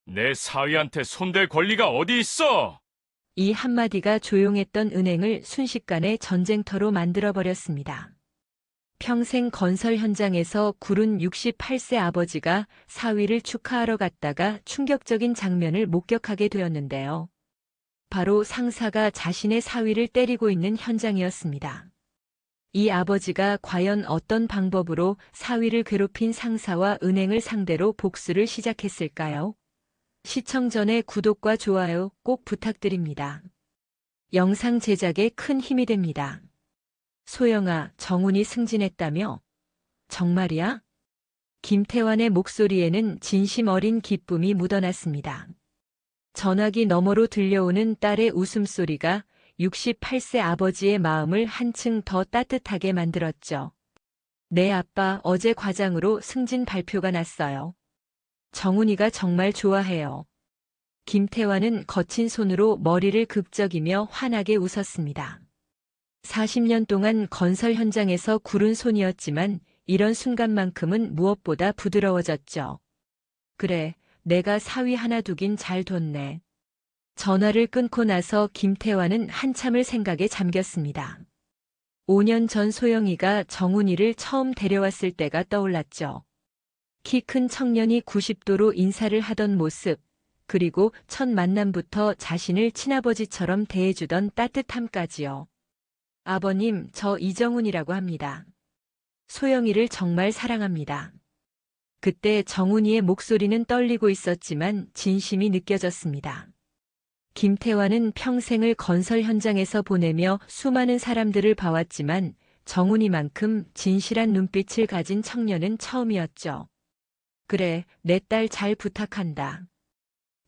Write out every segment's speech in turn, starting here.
내 사위한테 손댈 권리가 어디 있어? 이 한마디가 조용했던 은행을 순식간에 전쟁터로 만들어버렸습니다. 평생 건설 현장에서 굴은 68세 아버지가 사위를 축하하러 갔다가 충격적인 장면을 목격하게 되었는데요. 바로 상사가 자신의 사위를 때리고 있는 현장이었습니다. 이 아버지가 과연 어떤 방법으로 사위를 괴롭힌 상사와 은행을 상대로 복수를 시작했을까요? 시청 전에 구독과 좋아요 꼭 부탁드립니다. 영상 제작에 큰 힘이 됩니다. 소영아, 정훈이 승진했다며? 정말이야? 김태환의 목소리에는 진심 어린 기쁨이 묻어났습니다. 전화기 너머로 들려오는 딸의 웃음소리가 68세 아버지의 마음을 한층 더 따뜻하게 만들었죠. 네, 아빠, 어제 과장으로 승진 발표가 났어요. 정훈이가 정말 좋아해요. 김태환은 거친 손으로 머리를 극적이며 환하게 웃었습니다. 40년 동안 건설 현장에서 구른 손이었지만 이런 순간만큼은 무엇보다 부드러워졌죠. 그래, 내가 사위 하나 두긴 잘 뒀네. 전화를 끊고 나서 김태환은 한참을 생각에 잠겼습니다. 5년 전 소영이가 정훈이를 처음 데려왔을 때가 떠올랐죠. 키 큰 청년이 90도로 인사를 하던 모습, 그리고 첫 만남부터 자신을 친아버지처럼 대해주던 따뜻함까지요. 아버님, 저 이정훈이라고 합니다. 소영이를 정말 사랑합니다. 그때 정훈이의 목소리는 떨리고 있었지만 진심이 느껴졌습니다. 김태환은 평생을 건설 현장에서 보내며 수많은 사람들을 봐왔지만 정훈이만큼 진실한 눈빛을 가진 청년은 처음이었죠. 그래, 내 딸 잘 부탁한다.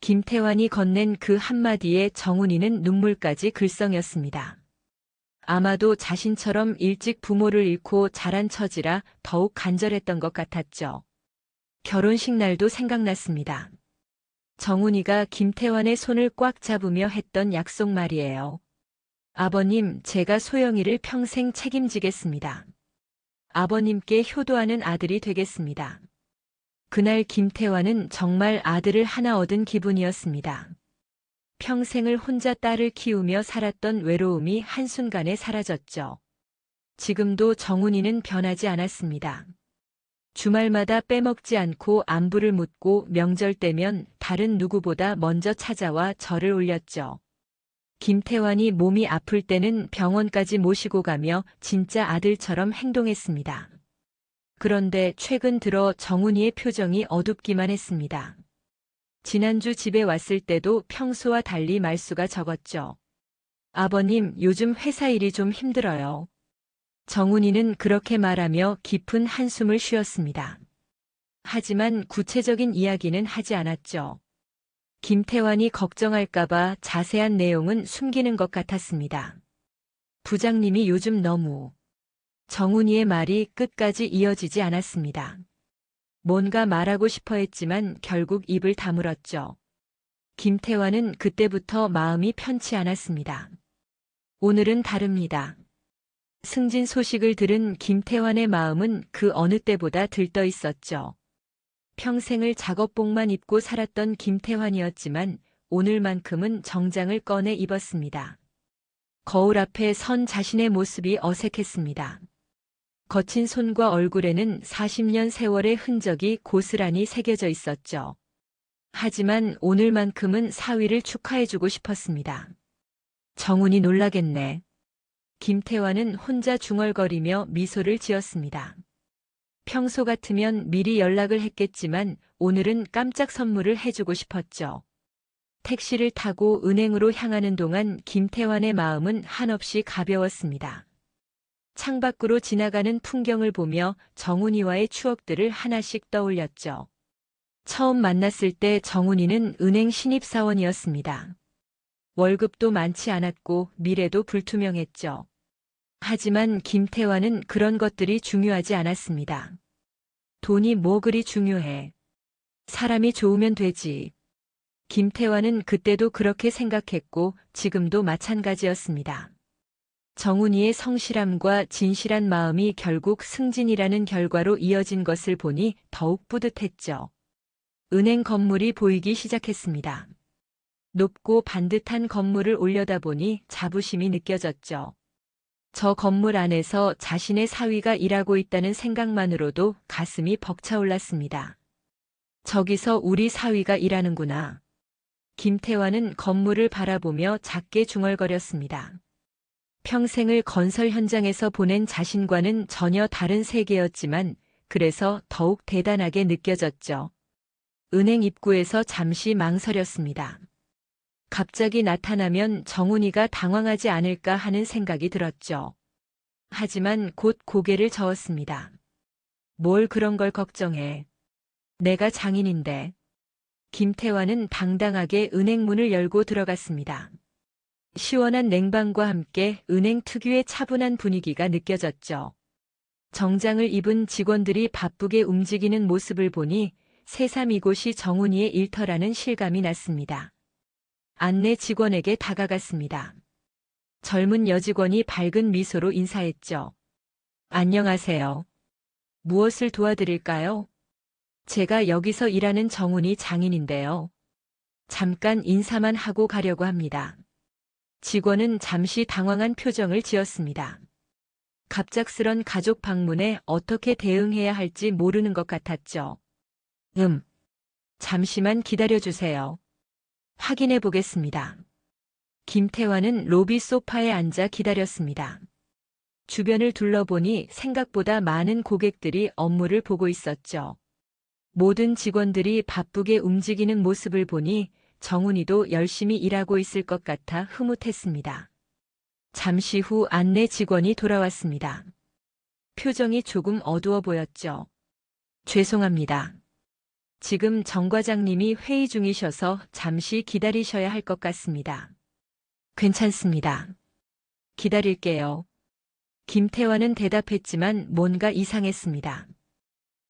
김태환이 건넨 그 한마디에 정훈이는 눈물까지 글썽였습니다. 아마도 자신처럼 일찍 부모를 잃고 자란 처지라 더욱 간절했던 것 같았죠. 결혼식 날도 생각났습니다. 정훈이가 김태환의 손을 꽉 잡으며 했던 약속 말이에요. 아버님, 제가 소영이를 평생 책임지겠습니다. 아버님께 효도하는 아들이 되겠습니다. 그날 김태환은 정말 아들을 하나 얻은 기분이었습니다. 평생을 혼자 딸을 키우며 살았던 외로움이 한순간에 사라졌죠. 지금도 정훈이는 변하지 않았습니다. 주말마다 빼먹지 않고 안부를 묻고 명절 때면 다른 누구보다 먼저 찾아와 절을 올렸죠. 김태환이 몸이 아플 때는 병원까지 모시고 가며 진짜 아들처럼 행동했습니다. 그런데 최근 들어 정훈이의 표정이 어둡기만 했습니다. 지난주 집에 왔을 때도 평소와 달리 말수가 적었죠. 아버님, 요즘 회사 일이 좀 힘들어요. 정훈이는 그렇게 말하며 깊은 한숨을 쉬었습니다. 하지만 구체적인 이야기는 하지 않았죠. 김태환이 걱정할까봐 자세한 내용은 숨기는 것 같았습니다. 부장님이 요즘 너무... 정훈이의 말이 끝까지 이어지지 않았습니다. 뭔가 말하고 싶어 했지만 결국 입을 다물었죠. 김태환은 그때부터 마음이 편치 않았습니다. 오늘은 다릅니다. 승진 소식을 들은 김태환의 마음은 그 어느 때보다 들떠 있었죠. 평생을 작업복만 입고 살았던 김태환이었지만 오늘만큼은 정장을 꺼내 입었습니다. 거울 앞에 선 자신의 모습이 어색했습니다. 거친 손과 얼굴에는 40년 세월의 흔적이 고스란히 새겨져 있었죠. 하지만 오늘만큼은 사위를 축하해주고 싶었습니다. 정훈이 놀라겠네. 김태환은 혼자 중얼거리며 미소를 지었습니다. 평소 같으면 미리 연락을 했겠지만 오늘은 깜짝 선물을 해주고 싶었죠. 택시를 타고 은행으로 향하는 동안 김태환의 마음은 한없이 가벼웠습니다. 창밖으로 지나가는 풍경을 보며 정훈이와의 추억들을 하나씩 떠올렸죠. 처음 만났을 때 정훈이는 은행 신입사원이었습니다. 월급도 많지 않았고 미래도 불투명했죠. 하지만 김태환은 그런 것들이 중요하지 않았습니다. 돈이 뭐 그리 중요해. 사람이 좋으면 되지. 김태환은 그때도 그렇게 생각했고 지금도 마찬가지였습니다. 정훈이의 성실함과 진실한 마음이 결국 승진이라는 결과로 이어진 것을 보니 더욱 뿌듯했죠. 은행 건물이 보이기 시작했습니다. 높고 반듯한 건물을 올려다보니 자부심이 느껴졌죠. 저 건물 안에서 자신의 사위가 일하고 있다는 생각만으로도 가슴이 벅차올랐습니다. 저기서 우리 사위가 일하는구나. 김태환은 건물을 바라보며 작게 중얼거렸습니다. 평생을 건설 현장에서 보낸 자신과는 전혀 다른 세계였지만 그래서 더욱 대단하게 느껴졌죠. 은행 입구에서 잠시 망설였습니다. 갑자기 나타나면 정훈이가 당황하지 않을까 하는 생각이 들었죠. 하지만 곧 고개를 저었습니다. 뭘 그런 걸 걱정해. 내가 장인인데. 김태환은 당당하게 은행 문을 열고 들어갔습니다. 시원한 냉방과 함께 은행 특유의 차분한 분위기가 느껴졌죠. 정장을 입은 직원들이 바쁘게 움직이는 모습을 보니 새삼 이곳이 정훈이의 일터라는 실감이 났습니다. 안내 직원에게 다가갔습니다. 젊은 여직원이 밝은 미소로 인사했죠. 안녕하세요. 무엇을 도와드릴까요? 제가 여기서 일하는 정훈이 장인인데요. 잠깐 인사만 하고 가려고 합니다. 직원은 잠시 당황한 표정을 지었습니다. 갑작스런 가족 방문에 어떻게 대응해야 할지 모르는 것 같았죠. 잠시만 기다려주세요. 확인해 보겠습니다. 김태환은 로비 소파에 앉아 기다렸습니다. 주변을 둘러보니 생각보다 많은 고객들이 업무를 보고 있었죠. 모든 직원들이 바쁘게 움직이는 모습을 보니 정훈이도 열심히 일하고 있을 것 같아 흐뭇했습니다. 잠시 후 안내 직원이 돌아왔습니다. 표정이 조금 어두워 보였죠. 죄송합니다. 지금 정 과장님이 회의 중이셔서 잠시 기다리셔야 할 것 같습니다. 괜찮습니다. 기다릴게요. 김태환은 대답했지만 뭔가 이상했습니다.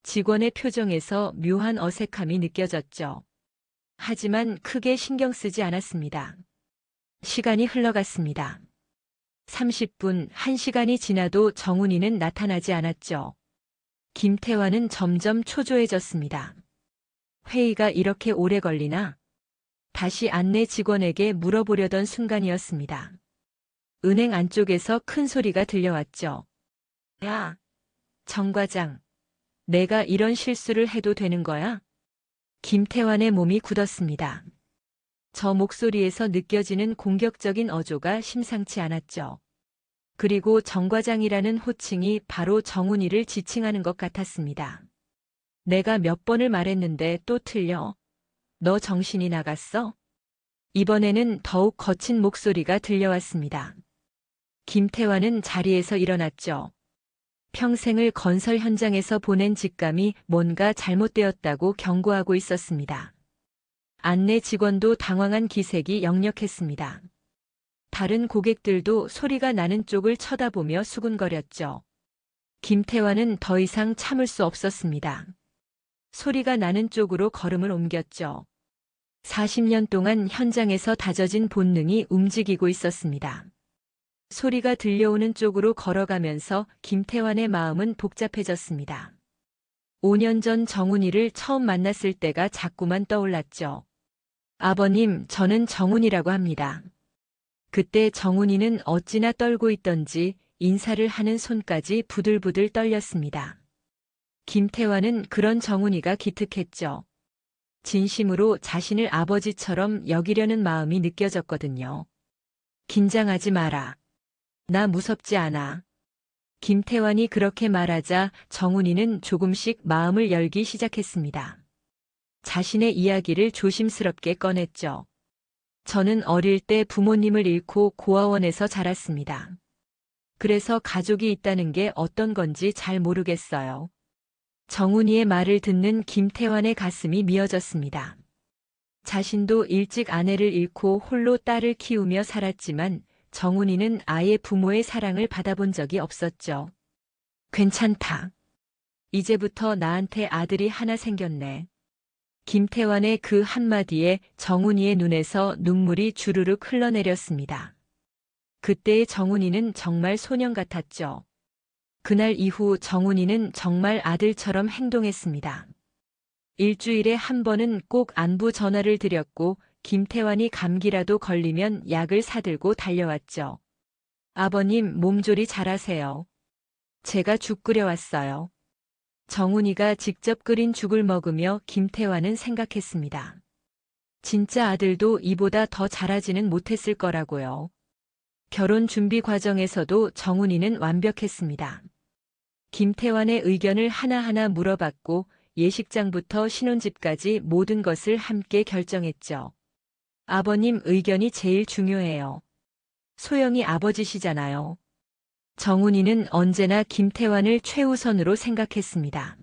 직원의 표정에서 묘한 어색함이 느껴졌죠. 하지만 크게 신경 쓰지 않았습니다. 시간이 흘러갔습니다. 30분, 1시간이 지나도 정훈이는 나타나지 않았죠. 김태환은 점점 초조해졌습니다. 회의가 이렇게 오래 걸리나? 다시 안내 직원에게 물어보려던 순간이었습니다. 은행 안쪽에서 큰 소리가 들려왔죠. 야, 정 과장, 내가 이런 실수를 해도 되는 거야? 김태환의 몸이 굳었습니다. 저 목소리에서 느껴지는 공격적인 어조가 심상치 않았죠. 그리고 정 과장이라는 호칭이 바로 정훈이를 지칭하는 것 같았습니다. 내가 몇 번을 말했는데 또 틀려? 너 정신이 나갔어? 이번에는 더욱 거친 목소리가 들려왔습니다. 김태환은 자리에서 일어났죠. 평생을 건설 현장에서 보낸 직감이 뭔가 잘못되었다고 경고하고 있었습니다. 안내 직원도 당황한 기색이 역력했습니다. 다른 고객들도 소리가 나는 쪽을 쳐다보며 수군거렸죠. 김태환은 더 이상 참을 수 없었습니다. 소리가 나는 쪽으로 걸음을 옮겼죠. 40년 동안 현장에서 다져진 본능이 움직이고 있었습니다. 소리가 들려오는 쪽으로 걸어가면서 김태환의 마음은 복잡해졌습니다. 5년 전 정훈이를 처음 만났을 때가 자꾸만 떠올랐죠. 아버님, 저는 정훈이라고 합니다. 그때 정훈이는 어찌나 떨고 있던지 인사를 하는 손까지 부들부들 떨렸습니다. 김태환은 그런 정훈이가 기특했죠. 진심으로 자신을 아버지처럼 여기려는 마음이 느껴졌거든요. 긴장하지 마라. 나 무섭지 않아. 김태환이 그렇게 말하자 정훈이는 조금씩 마음을 열기 시작했습니다. 자신의 이야기를 조심스럽게 꺼냈죠. 저는 어릴 때 부모님을 잃고 고아원에서 자랐습니다. 그래서 가족이 있다는 게 어떤 건지 잘 모르겠어요. 정훈이의 말을 듣는 김태환의 가슴이 미어졌습니다. 자신도 일찍 아내를 잃고 홀로 딸을 키우며 살았지만 정훈이는 아예 부모의 사랑을 받아본 적이 없었죠. 괜찮다. 이제부터 나한테 아들이 하나 생겼네. 김태환의 그 한마디에 정훈이의 눈에서 눈물이 주르륵 흘러내렸습니다. 그때의 정훈이는 정말 소년 같았죠. 그날 이후 정훈이는 정말 아들처럼 행동했습니다. 일주일에 한 번은 꼭 안부 전화를 드렸고 김태환이 감기라도 걸리면 약을 사들고 달려왔죠. 아버님 몸조리 잘하세요. 제가 죽 끓여왔어요. 정훈이가 직접 끓인 죽을 먹으며 김태환은 생각했습니다. 진짜 아들도 이보다 더 잘하지는 못했을 거라고요. 결혼 준비 과정에서도 정훈이는 완벽했습니다. 김태환의 의견을 하나하나 물어봤고 예식장부터 신혼집까지 모든 것을 함께 결정했죠. 아버님 의견이 제일 중요해요. 소영이 아버지시잖아요. 정훈이는 언제나 김태환을 최우선으로 생각했습니다.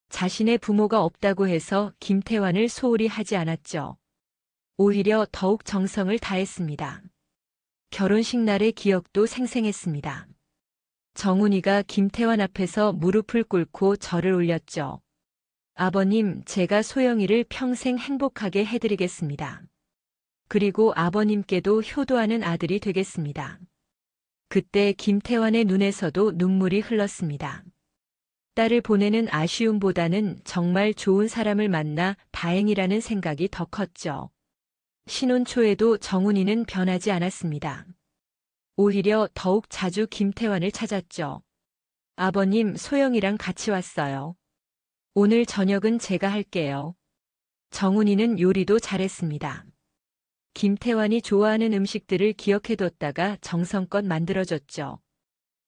자신의 부모가 없다고 해서 김태환을 소홀히 하지 않았죠. 오히려 더욱 정성을 다했습니다. 결혼식 날의 기억도 생생했습니다. 정훈이가 김태환 앞에서 무릎을 꿇고 절을 올렸죠. 아버님, 제가 소영이를 평생 행복하게 해드리겠습니다. 그리고 아버님께도 효도하는 아들이 되겠습니다. 그때 김태환의 눈에서도 눈물이 흘렀습니다. 딸을 보내는 아쉬움보다는 정말 좋은 사람을 만나 다행이라는 생각이 더 컸죠. 신혼 초에도 정훈이는 변하지 않았습니다. 오히려 더욱 자주 김태환을 찾았죠. 아버님, 소영이랑 같이 왔어요. 오늘 저녁은 제가 할게요. 정훈이는 요리도 잘했습니다. 김태환이 좋아하는 음식들을 기억해뒀다가 정성껏 만들어줬죠.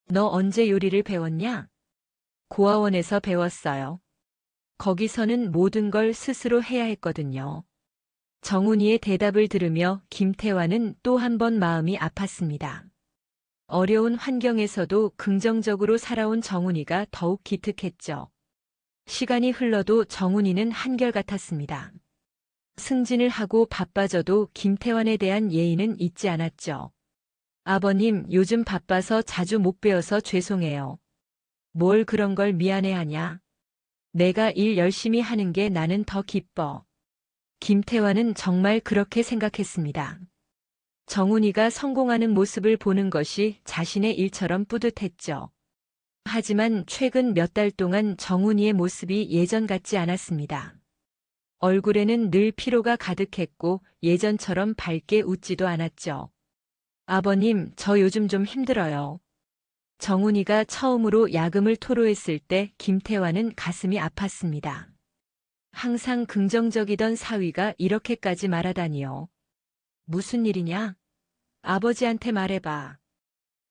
너 언제 요리를 배웠냐? 고아원에서 배웠어요. 거기서는 모든 걸 스스로 해야 했거든요. 정훈이의 대답을 들으며 김태환은 또 한 번 마음이 아팠습니다. 어려운 환경에서도 긍정적으로 살아온 정훈이가 더욱 기특했죠. 시간이 흘러도 정훈이는 한결같았습니다. 승진을 하고 바빠져도 김태환에 대한 예의는 잊지 않았죠. 아버님, 요즘 바빠서 자주 못 뵈어서 죄송해요. 뭘 그런 걸 미안해하냐? 내가 일 열심히 하는 게 나는 더 기뻐. 김태환은 정말 그렇게 생각했습니다. 정훈이가 성공하는 모습을 보는 것이 자신의 일처럼 뿌듯했죠. 하지만 최근 몇 달 동안 정훈이의 모습이 예전 같지 않았습니다. 얼굴에는 늘 피로가 가득했고 예전처럼 밝게 웃지도 않았죠. 아버님, 저 요즘 좀 힘들어요. 정훈이가 처음으로 야금을 토로했을 때 김태환은 가슴이 아팠습니다. 항상 긍정적이던 사위가 이렇게까지 말하다니요. 무슨 일이냐? 아버지한테 말해봐.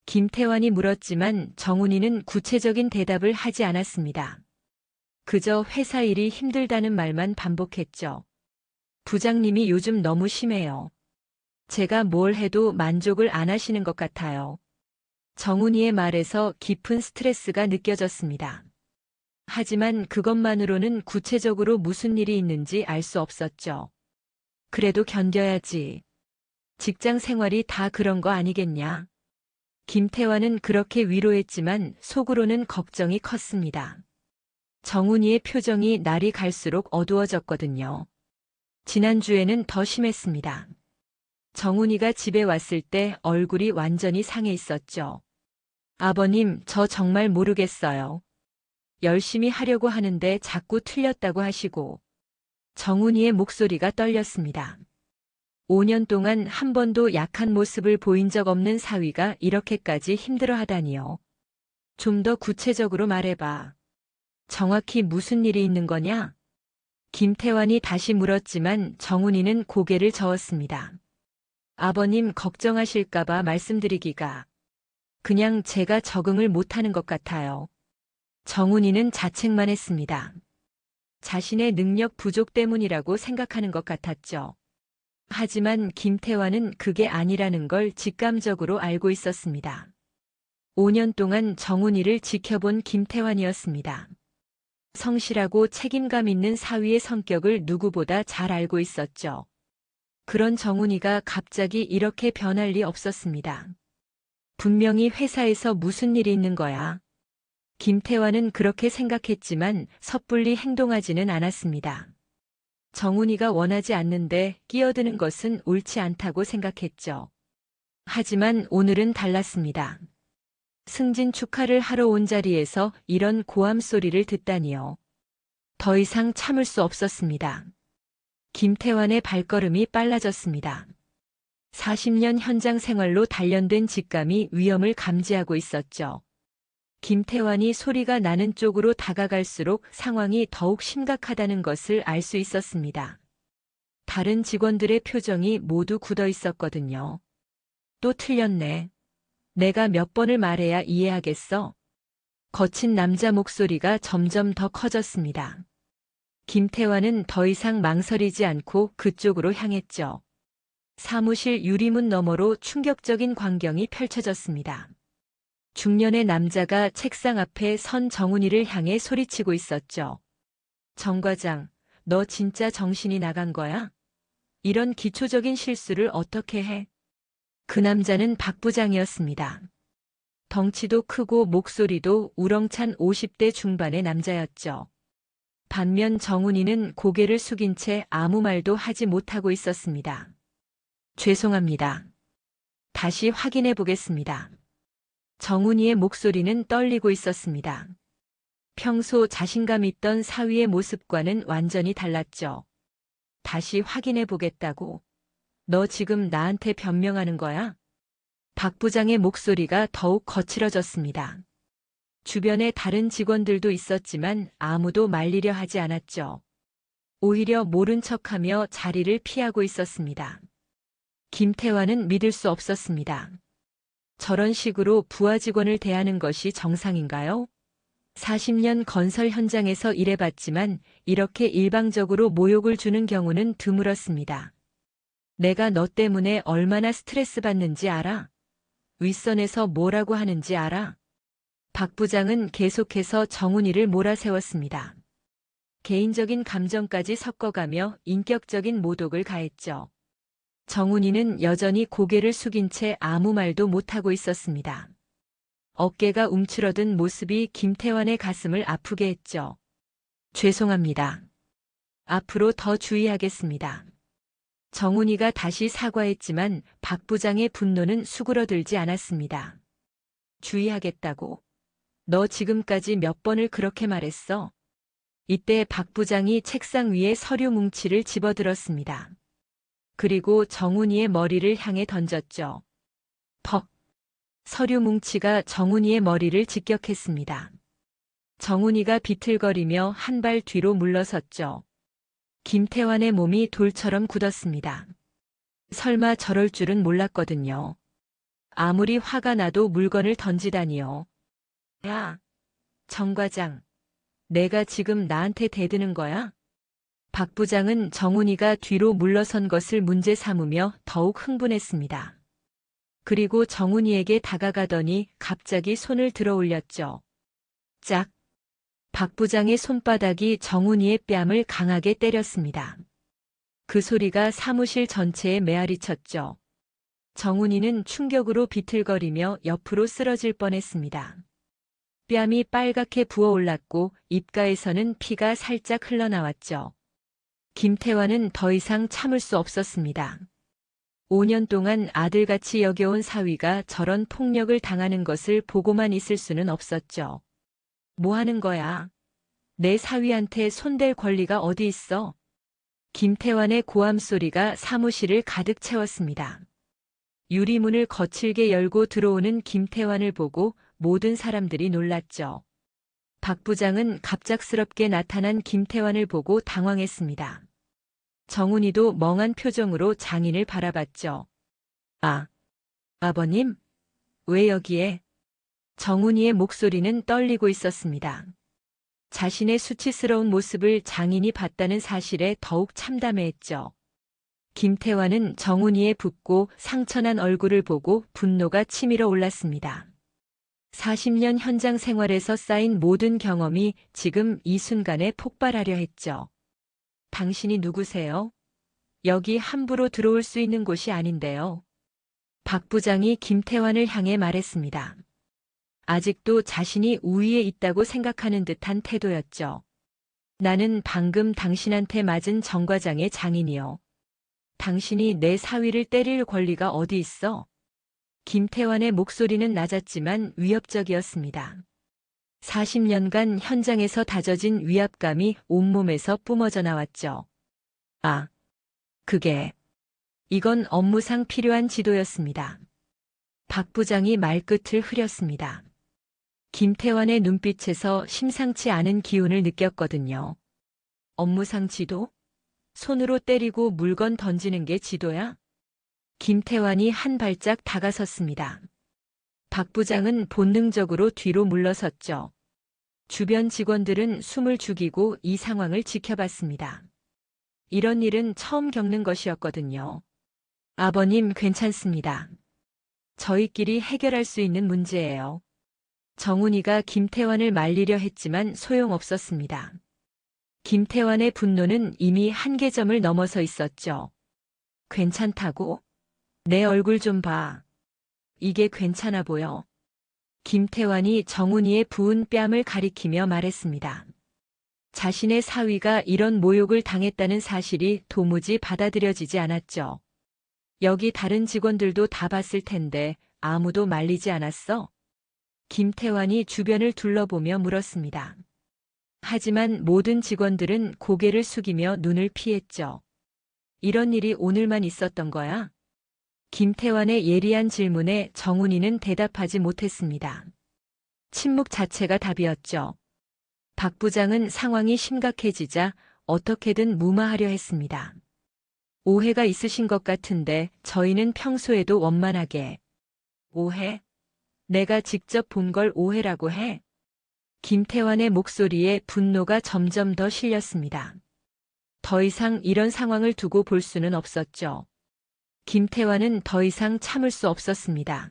김태환이 물었지만 정훈이는 구체적인 대답을 하지 않았습니다. 그저 회사 일이 힘들다는 말만 반복했죠. 부장님이 요즘 너무 심해요. 제가 뭘 해도 만족을 안 하시는 것 같아요. 정훈이의 말에서 깊은 스트레스가 느껴졌습니다. 하지만 그것만으로는 구체적으로 무슨 일이 있는지 알 수 없었죠. 그래도 견뎌야지. 직장 생활이 다 그런 거 아니겠냐? 김태환은 그렇게 위로했지만 속으로는 걱정이 컸습니다. 정훈이의 표정이 날이 갈수록 어두워졌거든요. 지난주에는 더 심했습니다. 정훈이가 집에 왔을 때 얼굴이 완전히 상해 있었죠. 아버님, 저 정말 모르겠어요. 열심히 하려고 하는데 자꾸 틀렸다고 하시고. 정훈이의 목소리가 떨렸습니다. 5년 동안 한 번도 약한 모습을 보인 적 없는 사위가 이렇게까지 힘들어하다니요. 좀 더 구체적으로 말해봐. 정확히 무슨 일이 있는 거냐? 김태환이 다시 물었지만 정훈이는 고개를 저었습니다. 아버님 걱정하실까봐 말씀드리기가. 그냥 제가 적응을 못하는 것 같아요. 정훈이는 자책만 했습니다. 자신의 능력 부족 때문이라고 생각하는 것 같았죠. 하지만 김태환은 그게 아니라는 걸 직감적으로 알고 있었습니다. 5년 동안 정훈이를 지켜본 김태환이었습니다. 성실하고 책임감 있는 사위의 성격을 누구보다 잘 알고 있었죠. 그런 정훈이가 갑자기 이렇게 변할 리 없었습니다. 분명히 회사에서 무슨 일이 있는 거야. 김태환은 그렇게 생각했지만 섣불리 행동하지는 않았습니다. 정훈이가 원하지 않는데 끼어드는 것은 옳지 않다고 생각했죠. 하지만 오늘은 달랐습니다. 승진 축하를 하러 온 자리에서 이런 고함 소리를 듣다니요. 더 이상 참을 수 없었습니다. 김태환의 발걸음이 빨라졌습니다. 40년 현장 생활로 단련된 직감이 위험을 감지하고 있었죠. 김태환이 소리가 나는 쪽으로 다가갈수록 상황이 더욱 심각하다는 것을 알 수 있었습니다. 다른 직원들의 표정이 모두 굳어 있었거든요. 또 틀렸네. 내가 몇 번을 말해야 이해하겠어. 거친 남자 목소리가 점점 더 커졌습니다. 김태환은 더 이상 망설이지 않고 그쪽으로 향했죠. 사무실 유리문 너머로 충격적인 광경이 펼쳐졌습니다. 중년의 남자가 책상 앞에 선 정훈이를 향해 소리치고 있었죠. 정 과장, 너 진짜 정신이 나간 거야? 이런 기초적인 실수를 어떻게 해? 그 남자는 박 부장이었습니다. 덩치도 크고 목소리도 우렁찬 50대 중반의 남자였죠. 반면 정훈이는 고개를 숙인 채 아무 말도 하지 못하고 있었습니다. 죄송합니다. 다시 확인해 보겠습니다. 정훈이의 목소리는 떨리고 있었습니다. 평소 자신감 있던 사위의 모습과는 완전히 달랐죠. 다시 확인해 보겠다고. 너 지금 나한테 변명하는 거야? 박 부장의 목소리가 더욱 거칠어졌습니다. 주변에 다른 직원들도 있었지만 아무도 말리려 하지 않았죠. 오히려 모른 척하며 자리를 피하고 있었습니다. 김태환은 믿을 수 없었습니다. 저런 식으로 부하 직원을 대하는 것이 정상인가요? 40년 건설 현장에서 일해봤지만 이렇게 일방적으로 모욕을 주는 경우는 드물었습니다. 내가 너 때문에 얼마나 스트레스 받는지 알아? 윗선에서 뭐라고 하는지 알아? 박 부장은 계속해서 정훈이를 몰아세웠습니다. 개인적인 감정까지 섞어가며 인격적인 모독을 가했죠. 정훈이는 여전히 고개를 숙인 채 아무 말도 못하고 있었습니다. 어깨가 움츠러든 모습이 김태환의 가슴을 아프게 했죠. 죄송합니다. 앞으로 더 주의하겠습니다. 정훈이가 다시 사과했지만 박 부장의 분노는 수그러들지 않았습니다. 주의하겠다고. 너 지금까지 몇 번을 그렇게 말했어? 이때 박 부장이 책상 위에 서류 뭉치를 집어들었습니다. 그리고 정훈이의 머리를 향해 던졌죠. 퍽! 서류 뭉치가 정훈이의 머리를 직격했습니다. 정훈이가 비틀거리며 한 발 뒤로 물러섰죠. 김태환의 몸이 돌처럼 굳었습니다. 설마 저럴 줄은 몰랐거든요. 아무리 화가 나도 물건을 던지다니요. 야, 정 과장, 내가 지금 나한테 대드는 거야? 박 부장은 정훈이가 뒤로 물러선 것을 문제 삼으며 더욱 흥분했습니다. 그리고 정훈이에게 다가가더니 갑자기 손을 들어 올렸죠. 짝! 박 부장의 손바닥이 정훈이의 뺨을 강하게 때렸습니다. 그 소리가 사무실 전체에 메아리 쳤죠. 정훈이는 충격으로 비틀거리며 옆으로 쓰러질 뻔했습니다. 뺨이 빨갛게 부어올랐고 입가에서는 피가 살짝 흘러나왔죠. 김태환은 더 이상 참을 수 없었습니다. 5년 동안 아들같이 여겨온 사위가 저런 폭력을 당하는 것을 보고만 있을 수는 없었죠. 뭐 하는 거야? 내 사위한테 손댈 권리가 어디 있어? 김태환의 고함 소리가 사무실을 가득 채웠습니다. 유리문을 거칠게 열고 들어오는 김태환을 보고 모든 사람들이 놀랐죠. 박 부장은 갑작스럽게 나타난 김태환을 보고 당황했습니다. 정훈이도 멍한 표정으로 장인을 바라봤죠. 아, 아버님? 왜 여기에? 정훈이의 목소리는 떨리고 있었습니다. 자신의 수치스러운 모습을 장인이 봤다는 사실에 더욱 참담해했죠. 김태환은 정훈이의 붓고 상처난 얼굴을 보고 분노가 치밀어 올랐습니다. 40년 현장 생활에서 쌓인 모든 경험이 지금 이 순간에 폭발하려 했죠. 당신이 누구세요? 여기 함부로 들어올 수 있는 곳이 아닌데요. 박 부장이 김태환을 향해 말했습니다. 아직도 자신이 우위에 있다고 생각하는 듯한 태도였죠. 나는 방금 당신한테 맞은 정 과장의 장인이요. 당신이 내 사위를 때릴 권리가 어디 있어? 김태환의 목소리는 낮았지만 위협적이었습니다. 40년간 현장에서 다져진 위압감이 온몸에서 뿜어져 나왔죠. 아, 이건 업무상 필요한 지도였습니다. 박 부장이 말끝을 흐렸습니다. 김태환의 눈빛에서 심상치 않은 기운을 느꼈거든요. 업무상 지도? 손으로 때리고 물건 던지는 게 지도야? 김태환이 한 발짝 다가섰습니다. 박 부장은 본능적으로 뒤로 물러섰죠. 주변 직원들은 숨을 죽이고 이 상황을 지켜봤습니다. 이런 일은 처음 겪는 것이었거든요. 아버님, 괜찮습니다. 저희끼리 해결할 수 있는 문제예요. 정훈이가 김태환을 말리려 했지만 소용없었습니다. 김태환의 분노는 이미 한계점을 넘어서 있었죠. 괜찮다고? 내 얼굴 좀 봐. 이게 괜찮아 보여. 김태환이 정훈이의 부은 뺨을 가리키며 말했습니다. 자신의 사위가 이런 모욕을 당했다는 사실이 도무지 받아들여지지 않았죠. 여기 다른 직원들도 다 봤을 텐데 아무도 말리지 않았어? 김태환이 주변을 둘러보며 물었습니다. 하지만 모든 직원들은 고개를 숙이며 눈을 피했죠. 이런 일이 오늘만 있었던 거야? 김태환의 예리한 질문에 정훈이는 대답하지 못했습니다. 침묵 자체가 답이었죠. 박 부장은 상황이 심각해지자 어떻게든 무마하려 했습니다. 오해가 있으신 것 같은데 저희는 평소에도 원만하게. 오해? 내가 직접 본 걸 오해라고 해? 김태환의 목소리에 분노가 점점 더 실렸습니다. 더 이상 이런 상황을 두고 볼 수는 없었죠. 김태환은 더 이상 참을 수 없었습니다.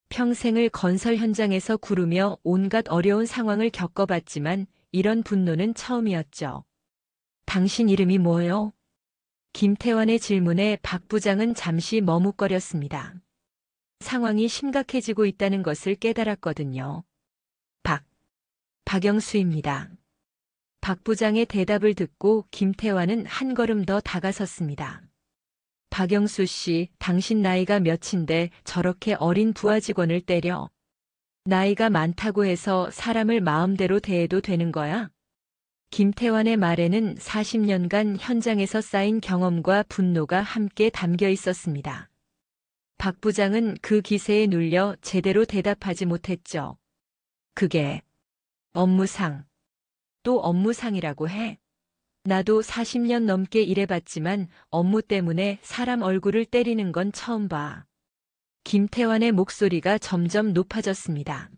평생을 건설 현장에서 구르며 온갖 어려운 상황을 겪어봤지만 이런 분노는 처음이었죠. 당신 이름이 뭐예요? 김태환의 질문에 박 부장은 잠시 머뭇거렸습니다. 상황이 심각해지고 있다는 것을 깨달았거든요. 박영수입니다. 박 부장의 대답을 듣고 김태환은 한 걸음 더 다가섰습니다. 박영수 씨, 당신 나이가 몇인데 저렇게 어린 부하 직원을 때려? 나이가 많다고 해서 사람을 마음대로 대해도 되는 거야? 김태환의 말에는 40년간 현장에서 쌓인 경험과 분노가 함께 담겨 있었습니다. 박 부장은 그 기세에 눌려 제대로 대답하지 못했죠. 그게 업무상. 또 업무상이라고 해? 나도 40년 넘게 일해봤지만 업무 때문에 사람 얼굴을 때리는 건 처음 봐. 김태환의 목소리가 점점 높아졌습니다.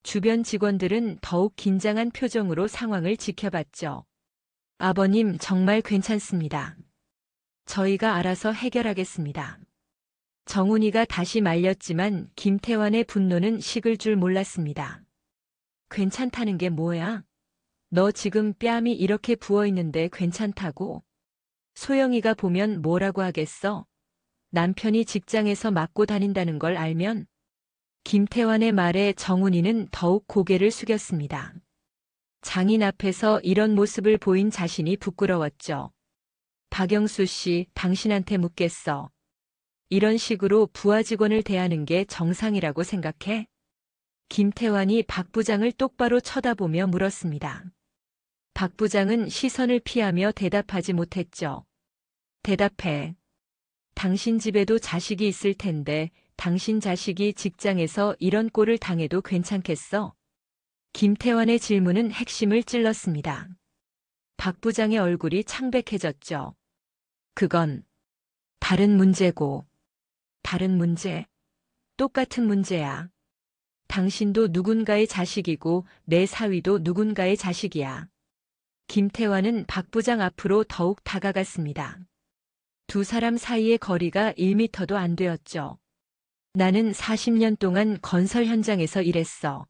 주변 직원들은 더욱 긴장한 표정으로 상황을 지켜봤죠. 아버님, 정말 괜찮습니다. 저희가 알아서 해결하겠습니다. 정훈이가 다시 말렸지만 김태환의 분노는 식을 줄 몰랐습니다. 괜찮다는 게 뭐야? 너 지금 뺨이 이렇게 부어있는데 괜찮다고? 소영이가 보면 뭐라고 하겠어? 남편이 직장에서 맞고 다닌다는 걸 알면? 김태환의 말에 정훈이는 더욱 고개를 숙였습니다. 장인 앞에서 이런 모습을 보인 자신이 부끄러웠죠. 박영수 씨, 당신한테 묻겠어. 이런 식으로 부하 직원을 대하는 게 정상이라고 생각해? 김태환이 박 부장을 똑바로 쳐다보며 물었습니다. 박 부장은 시선을 피하며 대답하지 못했죠. 대답해. 당신 집에도 자식이 있을 텐데 당신 자식이 직장에서 이런 꼴을 당해도 괜찮겠어? 김태환의 질문은 핵심을 찔렀습니다. 박 부장의 얼굴이 창백해졌죠. 그건 다른 문제고. 다른 문제? 똑같은 문제야. 당신도 누군가의 자식이고 내 사위도 누군가의 자식이야. 김태환은 박 부장 앞으로 더욱 다가갔습니다. 두 사람 사이의 거리가 1미터도 안 되었죠. 나는 40년 동안 건설 현장에서 일했어.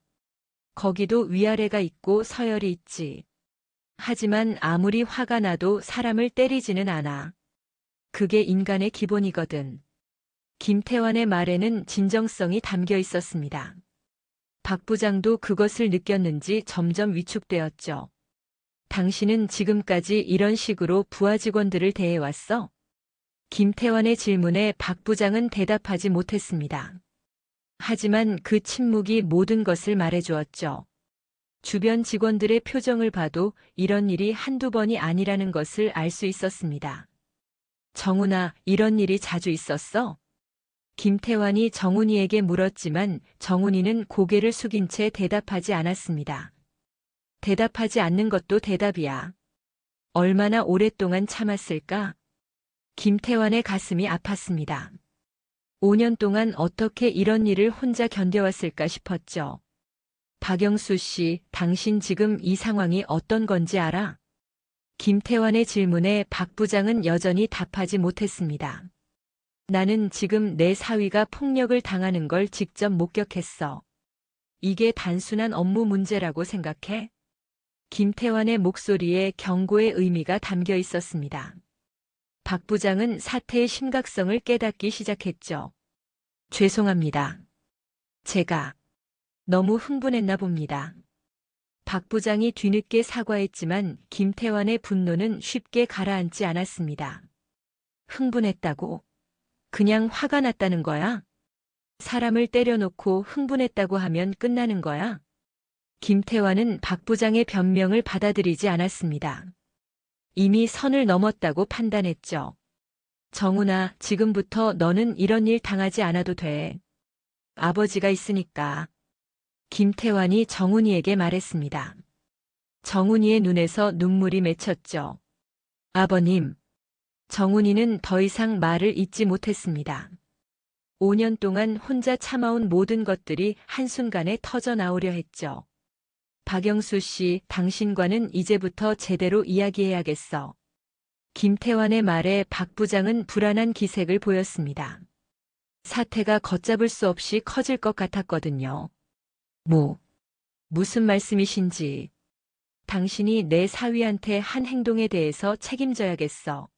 거기도 위아래가 있고 서열이 있지. 하지만 아무리 화가 나도 사람을 때리지는 않아. 그게 인간의 기본이거든. 김태환의 말에는 진정성이 담겨 있었습니다. 박 부장도 그것을 느꼈는지 점점 위축되었죠. 당신은 지금까지 이런 식으로 부하 직원들을 대해왔어? 김태환의 질문에 박 부장은 대답하지 못했습니다. 하지만 그 침묵이 모든 것을 말해주었죠. 주변 직원들의 표정을 봐도 이런 일이 한두 번이 아니라는 것을 알 수 있었습니다. 정훈아, 이런 일이 자주 있었어? 김태환이 정훈이에게 물었지만 정훈이는 고개를 숙인 채 대답하지 않았습니다. 대답하지 않는 것도 대답이야. 얼마나 오랫동안 참았을까? 김태환의 가슴이 아팠습니다. 5년 동안 어떻게 이런 일을 혼자 견뎌왔을까 싶었죠. 박영수 씨, 당신 지금 이 상황이 어떤 건지 알아? 김태환의 질문에 박 부장은 여전히 답하지 못했습니다. 나는 지금 내 사위가 폭력을 당하는 걸 직접 목격했어. 이게 단순한 업무 문제라고 생각해? 김태환의 목소리에 경고의 의미가 담겨 있었습니다. 박 부장은 사태의 심각성을 깨닫기 시작했죠. 죄송합니다. 제가 너무 흥분했나 봅니다. 박 부장이 뒤늦게 사과했지만 김태환의 분노는 쉽게 가라앉지 않았습니다. 흥분했다고? 그냥 화가 났다는 거야? 사람을 때려놓고 흥분했다고 하면 끝나는 거야? 김태환은 박 부장의 변명을 받아들이지 않았습니다. 이미 선을 넘었다고 판단했죠. 정훈아, 지금부터 너는 이런 일 당하지 않아도 돼. 아버지가 있으니까. 김태환이 정훈이에게 말했습니다. 정훈이의 눈에서 눈물이 맺혔죠. 아버님. 정훈이는 더 이상 말을 잇지 못했습니다. 5년 동안 혼자 참아온 모든 것들이 한순간에 터져 나오려 했죠. 박영수 씨, 당신과는 이제부터 제대로 이야기해야겠어. 김태환의 말에 박 부장은 불안한 기색을 보였습니다. 사태가 걷잡을 수 없이 커질 것 같았거든요. 무슨 말씀이신지. 당신이 내 사위한테 한 행동에 대해서 책임져야겠어.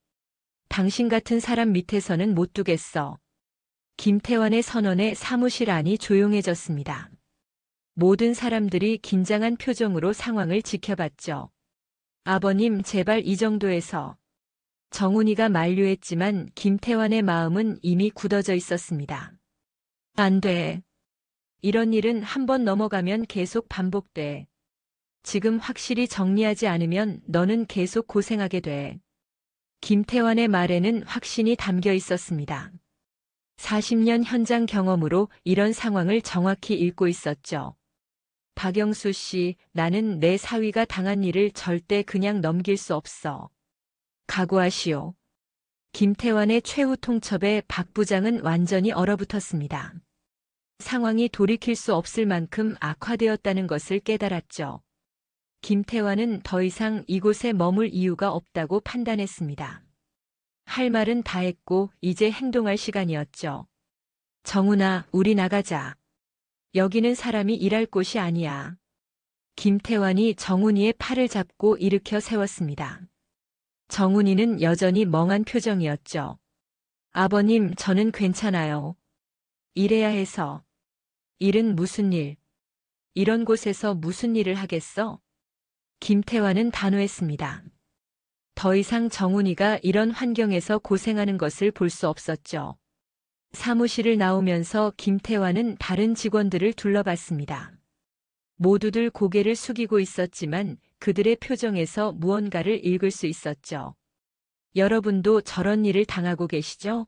당신 같은 사람 밑에서는 못 두겠어. 김태환의 선언에 사무실 안이 조용해졌습니다. 모든 사람들이 긴장한 표정으로 상황을 지켜봤죠. 아버님, 제발 이 정도에서. 정훈이가 만류했지만 김태환의 마음은 이미 굳어져 있었습니다. 안 돼. 이런 일은 한 번 넘어가면 계속 반복돼. 지금 확실히 정리하지 않으면 너는 계속 고생하게 돼. 김태환의 말에는 확신이 담겨 있었습니다. 40년 현장 경험으로 이런 상황을 정확히 읽고 있었죠. 박영수 씨, 나는 내 사위가 당한 일을 절대 그냥 넘길 수 없어. 각오하시오. 김태환의 최후 통첩에 박 부장은 완전히 얼어붙었습니다. 상황이 돌이킬 수 없을 만큼 악화되었다는 것을 깨달았죠. 김태환은 더 이상 이곳에 머물 이유가 없다고 판단했습니다. 할 말은 다 했고 이제 행동할 시간이었죠. 정훈아, 우리 나가자. 여기는 사람이 일할 곳이 아니야. 김태환이 정훈이의 팔을 잡고 일으켜 세웠습니다. 정훈이는 여전히 멍한 표정이었죠. 아버님, 저는 괜찮아요. 일해야 해서. 일은 무슨 일? 이런 곳에서 무슨 일을 하겠어? 김태환은 단호했습니다. 더 이상 정훈이가 이런 환경에서 고생하는 것을 볼 수 없었죠. 사무실을 나오면서 김태환은 다른 직원들을 둘러봤습니다. 모두들 고개를 숙이고 있었지만 그들의 표정에서 무언가를 읽을 수 있었죠. 여러분도 저런 일을 당하고 계시죠?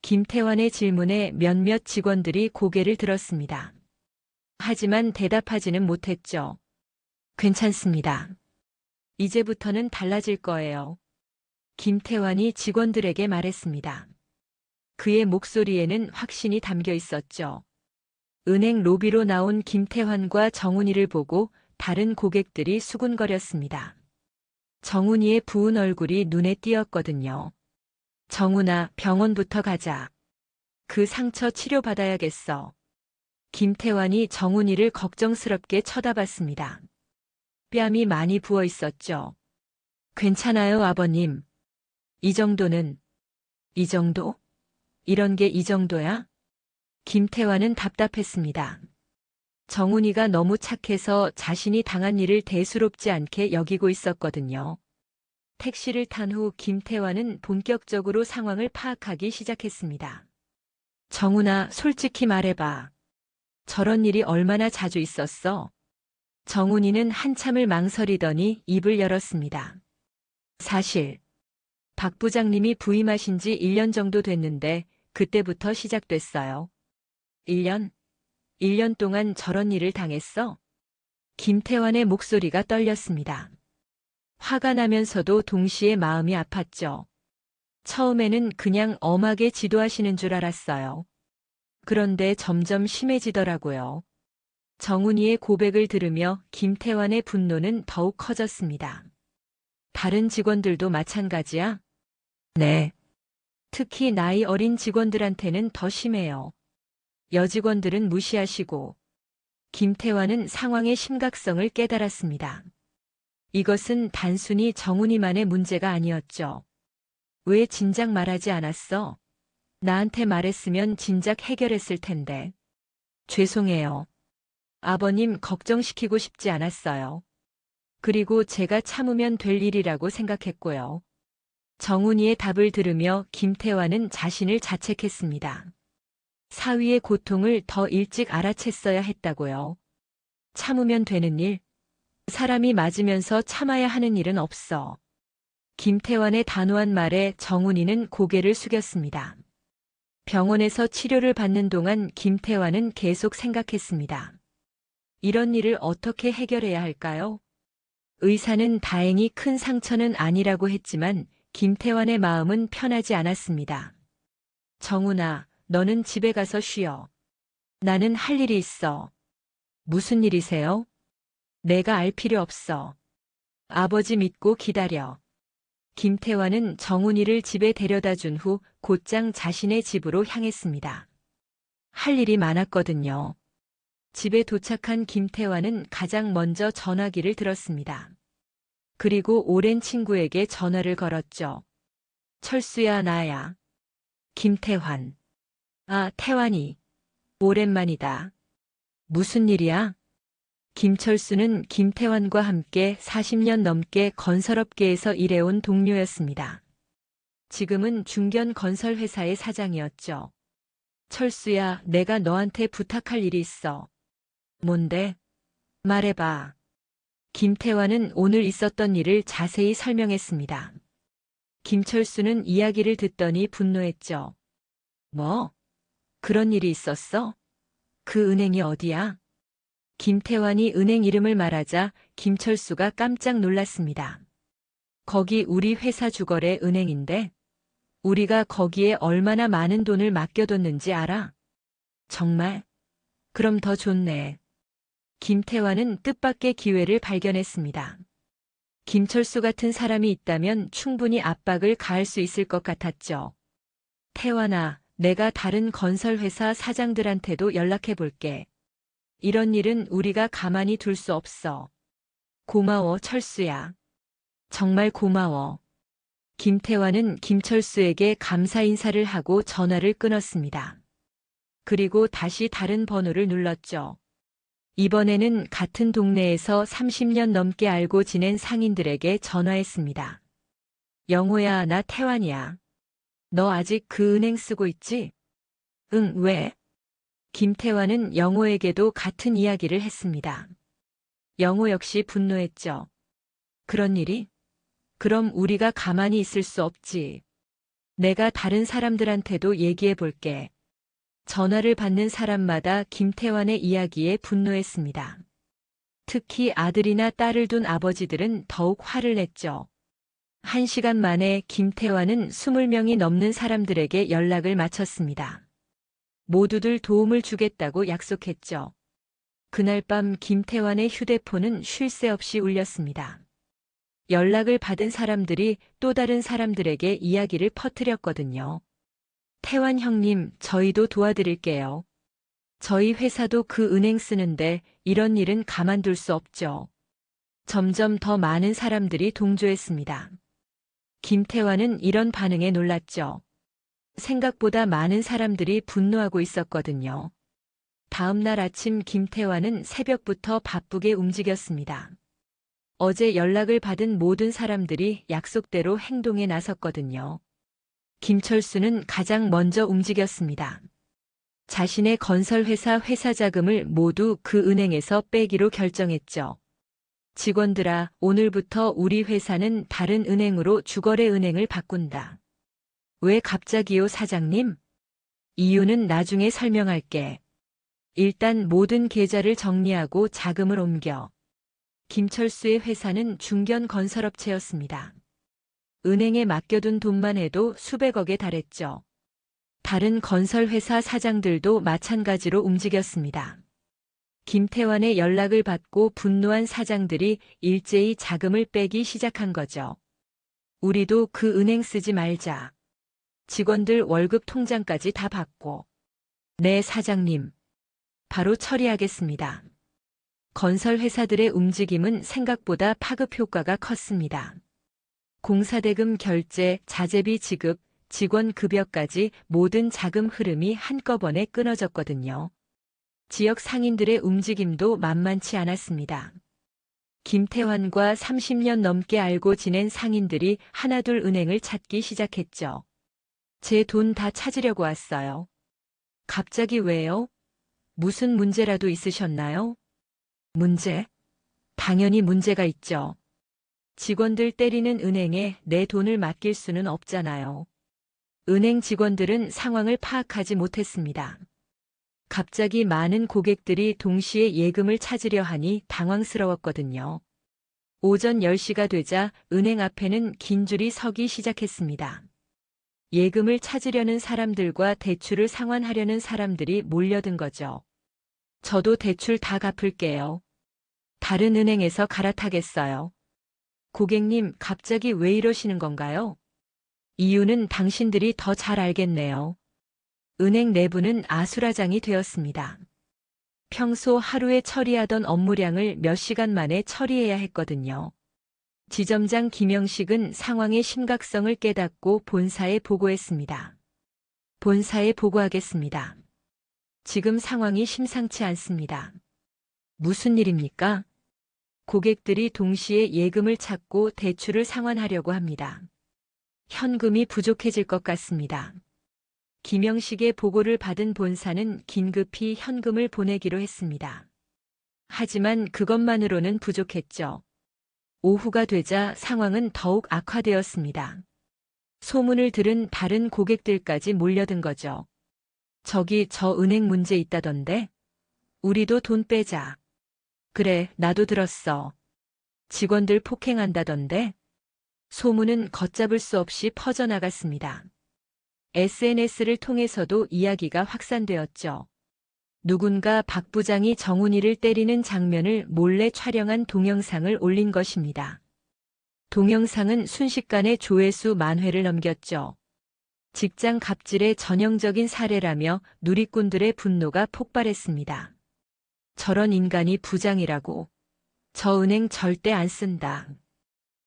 김태환의 질문에 몇몇 직원들이 고개를 들었습니다. 하지만 대답하지는 못했죠. 괜찮습니다. 이제부터는 달라질 거예요. 김태환이 직원들에게 말했습니다. 그의 목소리에는 확신이 담겨 있었죠. 은행 로비로 나온 김태환과 정훈이를 보고 다른 고객들이 수군거렸습니다. 정훈이의 부은 얼굴이 눈에 띄었거든요. 정훈아, 병원부터 가자. 그 상처 치료받아야겠어. 김태환이 정훈이를 걱정스럽게 쳐다봤습니다. 뺨이 많이 부어 있었죠. 괜찮아요, 아버님. 이 정도는. 이 정도? 이런 게 이 정도야? 김태환은 답답했습니다. 정훈이가 너무 착해서 자신이 당한 일을 대수롭지 않게 여기고 있었거든요. 택시를 탄 후 김태환은 본격적으로 상황을 파악하기 시작했습니다. 정훈아, 솔직히 말해봐. 저런 일이 얼마나 자주 있었어? 정훈이는 한참을 망설이더니 입을 열었습니다. 사실 박 부장님이 부임하신 지 1년 정도 됐는데 그때부터 시작됐어요. 1년? 1년 동안 저런 일을 당했어? 김태환의 목소리가 떨렸습니다. 화가 나면서도 동시에 마음이 아팠죠. 처음에는 그냥 엄하게 지도하시는 줄 알았어요. 그런데 점점 심해지더라고요. 정훈이의 고백을 들으며 김태환의 분노는 더욱 커졌습니다. 다른 직원들도 마찬가지야? 네. 특히 나이 어린 직원들한테는 더 심해요. 여직원들은 무시하시고, 김태환은 상황의 심각성을 깨달았습니다. 이것은 단순히 정훈이만의 문제가 아니었죠. 왜 진작 말하지 않았어? 나한테 말했으면 진작 해결했을 텐데. 죄송해요. 아버님 걱정시키고 싶지 않았어요. 그리고 제가 참으면 될 일이라고 생각했고요. 정훈이의 답을 들으며 김태환은 자신을 자책했습니다. 사위의 고통을 더 일찍 알아챘어야 했다고요. 참으면 되는 일? 사람이 맞으면서 참아야 하는 일은 없어. 김태환의 단호한 말에 정훈이는 고개를 숙였습니다. 병원에서 치료를 받는 동안 김태환은 계속 생각했습니다. 이런 일을 어떻게 해결해야 할까요? 의사는 다행히 큰 상처는 아니라고 했지만 김태환의 마음은 편하지 않았습니다. 정훈아, 너는 집에 가서 쉬어. 나는 할 일이 있어. 무슨 일이세요? 내가 알 필요 없어. 아버지 믿고 기다려. 김태환은 정훈이를 집에 데려다 준 후 곧장 자신의 집으로 향했습니다. 할 일이 많았거든요. 집에 도착한 김태환은 가장 먼저 전화기를 들었습니다. 그리고 오랜 친구에게 전화를 걸었죠. 철수야, 나야. 김태환. 아, 태환이. 오랜만이다. 무슨 일이야? 김철수는 김태환과 함께 40년 넘게 건설업계에서 일해온 동료였습니다. 지금은 중견 건설회사의 사장이었죠. 철수야, 내가 너한테 부탁할 일이 있어. 뭔데? 말해봐. 김태환은 오늘 있었던 일을 자세히 설명했습니다. 김철수는 이야기를 듣더니 분노했죠. 뭐? 그런 일이 있었어? 그 은행이 어디야? 김태환이 은행 이름을 말하자 김철수가 깜짝 놀랐습니다. 거기 우리 회사 주거래 은행인데 우리가 거기에 얼마나 많은 돈을 맡겨뒀는지 알아? 정말? 그럼 더 좋네. 김태환은 뜻밖의 기회를 발견했습니다. 김철수 같은 사람이 있다면 충분히 압박을 가할 수 있을 것 같았죠. 태환아, 내가 다른 건설회사 사장들한테도 연락해 볼게. 이런 일은 우리가 가만히 둘 수 없어. 고마워, 철수야. 정말 고마워. 김태환은 김철수에게 감사 인사를 하고 전화를 끊었습니다. 그리고 다시 다른 번호를 눌렀죠. 이번에는 같은 동네에서 30년 넘게 알고 지낸 상인들에게 전화했습니다. 영호야, 나 태환이야. 너 아직 그 은행 쓰고 있지? 응, 왜? 김태환은 영호에게도 같은 이야기를 했습니다. 영호 역시 분노했죠. 그런 일이? 그럼 우리가 가만히 있을 수 없지. 내가 다른 사람들한테도 얘기해 볼게. 전화를 받는 사람마다 김태환의 이야기에 분노했습니다. 특히 아들이나 딸을 둔 아버지들은 더욱 화를 냈죠. 1시간 만에 김태환은 20명이 넘는 사람들에게 연락을 마쳤습니다. 모두들 도움을 주겠다고 약속했죠. 그날 밤 김태환의 휴대폰은 쉴 새 없이 울렸습니다. 연락을 받은 사람들이 또 다른 사람들에게 이야기를 퍼뜨렸거든요. 태환 형님, 저희도 도와드릴게요. 저희 회사도 그 은행 쓰는데 이런 일은 가만둘 수 없죠. 점점 더 많은 사람들이 동조했습니다. 김태환은 이런 반응에 놀랐죠. 생각보다 많은 사람들이 분노하고 있었거든요. 다음 날 아침 김태환은 새벽부터 바쁘게 움직였습니다. 어제 연락을 받은 모든 사람들이 약속대로 행동에 나섰거든요. 김철수는 가장 먼저 움직였습니다. 자신의 건설회사 회사 자금을 모두 그 은행에서 빼기로 결정했죠. 직원들아, 오늘부터 우리 회사는 다른 은행으로 주거래 은행을 바꾼다. 왜 갑자기요, 사장님? 이유는 나중에 설명할게. 일단 모든 계좌를 정리하고 자금을 옮겨. 김철수의 회사는 중견 건설업체였습니다. 은행에 맡겨둔 돈만 해도 수백억에 달했죠. 다른 건설회사 사장들도 마찬가지로 움직였습니다. 김태환의 연락을 받고 분노한 사장들이 일제히 자금을 빼기 시작한 거죠. 우리도 그 은행 쓰지 말자. 직원들 월급 통장까지 다 받고. 네, 사장님. 바로 처리하겠습니다. 건설회사들의 움직임은 생각보다 파급 효과가 컸습니다. 공사대금 결제, 자재비 지급, 직원 급여까지 모든 자금 흐름이 한꺼번에 끊어졌거든요. 지역 상인들의 움직임도 만만치 않았습니다. 김태환과 30년 넘게 알고 지낸 상인들이 하나둘 은행을 찾기 시작했죠. 제 돈 다 찾으려고 왔어요. 갑자기 왜요? 무슨 문제라도 있으셨나요? 문제? 당연히 문제가 있죠. 직원들 때리는 은행에 내 돈을 맡길 수는 없잖아요. 은행 직원들은 상황을 파악하지 못했습니다. 갑자기 많은 고객들이 동시에 예금을 찾으려 하니 당황스러웠거든요. 오전 10시가 되자 은행 앞에는 긴 줄이 서기 시작했습니다. 예금을 찾으려는 사람들과 대출을 상환하려는 사람들이 몰려든 거죠. 저도 대출 다 갚을게요. 다른 은행에서 갈아타겠어요. 고객님, 갑자기 왜 이러시는 건가요? 이유는 당신들이 더 잘 알겠네요. 은행 내부는 아수라장이 되었습니다. 평소 하루에 처리하던 업무량을 몇 시간 만에 처리해야 했거든요. 지점장 김영식은 상황의 심각성을 깨닫고 본사에 보고했습니다. 본사에 보고하겠습니다. 지금 상황이 심상치 않습니다. 무슨 일입니까? 고객들이 동시에 예금을 찾고 대출을 상환하려고 합니다. 현금이 부족해질 것 같습니다. 김영식의 보고를 받은 본사는 긴급히 현금을 보내기로 했습니다. 하지만 그것만으로는 부족했죠. 오후가 되자 상황은 더욱 악화되었습니다. 소문을 들은 다른 고객들까지 몰려든 거죠. 저기 저 은행 문제 있다던데? 우리도 돈 빼자. 그래, 나도 들었어. 직원들 폭행한다던데? 소문은 걷잡을 수 없이 퍼져나갔습니다. SNS를 통해서도 이야기가 확산되었죠. 누군가 박 부장이 정훈이를 때리는 장면을 몰래 촬영한 동영상을 올린 것입니다. 동영상은 순식간에 조회수 10,000회를 넘겼죠. 직장 갑질의 전형적인 사례라며 누리꾼들의 분노가 폭발했습니다. 저런 인간이 부장이라고. 저 은행 절대 안 쓴다.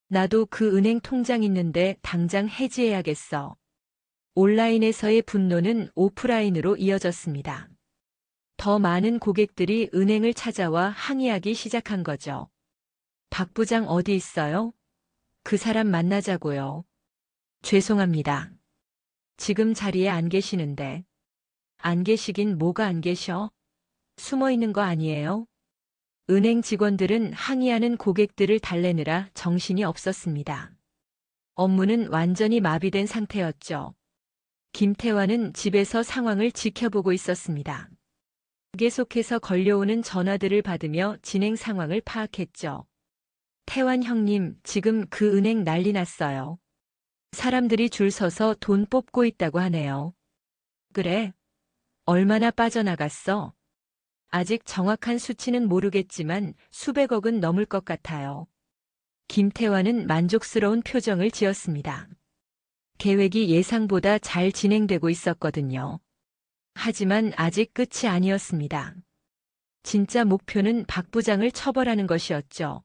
나도 그 은행 통장 있는데 당장 해지해야겠어. 온라인에서의 분노는 오프라인으로 이어졌습니다. 더 많은 고객들이 은행을 찾아와 항의하기 시작한 거죠. 박 부장 어디 있어요? 그 사람 만나자고요. 죄송합니다. 지금 자리에 안 계시는데. 안 계시긴 뭐가 안 계셔? 숨어 있는 거 아니에요? 은행 직원들은 항의하는 고객들을 달래느라 정신이 없었습니다. 업무는 완전히 마비된 상태였죠. 김태환은 집에서 상황을 지켜보고 있었습니다. 계속해서 걸려오는 전화들을 받으며 진행 상황을 파악했죠. 태환 형님, 지금 그 은행 난리 났어요. 사람들이 줄 서서 돈 뽑고 있다고 하네요. 그래? 얼마나 빠져나갔어? 아직 정확한 수치는 모르겠지만 수백억은 넘을 것 같아요. 김태환은 만족스러운 표정을 지었습니다. 계획이 예상보다 잘 진행되고 있었거든요. 하지만 아직 끝이 아니었습니다. 진짜 목표는 박 부장을 처벌하는 것이었죠.